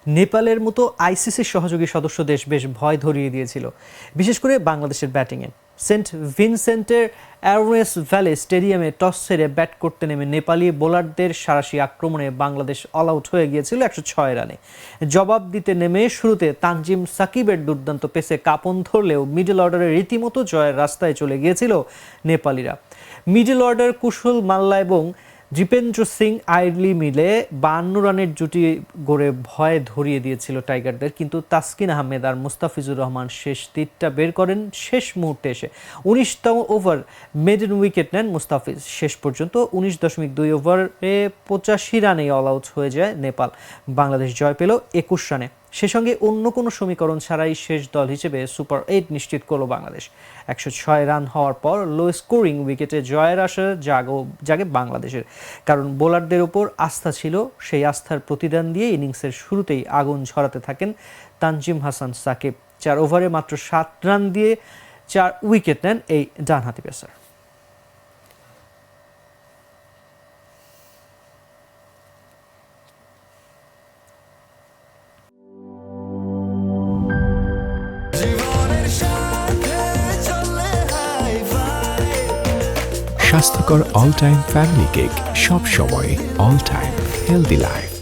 নেপালের মতো আইসিসির সহযোগী সদস্য দেশ বেশ ভয় ধরিয়ে দিয়েছিল, বিশেষ করে বাংলাদেশের ব্যাটিংয়ে। সেন্ট ভিনসেন্টের অ্যারোনেস ভ্যালি স্টেডিয়ামে টস ছেড়ে ব্যাট করতে নেমে নেপালি বোলারদের সাঁড়াশি আক্রমণে বাংলাদেশ অল আউট হয়ে গিয়েছিল 106 রানে। জবাব দিতে নেমে শুরুতে তানজিম সাকিবের দুর্দান্ত পেসে কাঁপন ধরলেও মিডল অর্ডারে রীতিমতো জয়ের রাস্তায় চলে গিয়েছিল নেপালিরা। মিডল অর্ডার কুশল মাল্লা এবং দীপেন্দ্র সিং আইরলি মিলে 52 রানের জুটি গড়ে ভয় ধরিয়ে দিয়েছিল টাইগারদের, কিন্তু তাসকিন আহমেদ আর মুস্তাফিজুর রহমান শেষ তীরটা বের করেন শেষ মুহূর্তে এসে। 19তম ওভার মেডেন উইকেট নেন মুস্তাফিজ। শেষ পর্যন্ত 19.2 ওভারে 85 রানেই অল আউট হয়ে যায় নেপাল। বাংলাদেশ জয় পেল 21 রানে। সে সঙ্গে অন্য কোনো সমীকরণ ছাড়াই শেষ দল হিসেবে সুপার 8 নিশ্চিত করল বাংলাদেশ। 106 রান হওয়ার পর লো স্কোরিং উইকেটে জয়ের আশা জাগে বাংলাদেশের, কারণ বোলারদের ওপর আস্থা ছিল। সেই আস্থার প্রতিদান দিয়ে ইনিংসের শুরুতেই আগুন ঝরাতে থাকেন তানজিম হাসান সাকিব। 4 ওভারে মাত্র 7 রান দিয়ে 4 উইকেট নেন এই ডানহাতি পেসার। স্বাস্থ্যকর অল টাইম ফ্যামিলি কেক, সব সময় অল টাইম হেলদি লাইফ।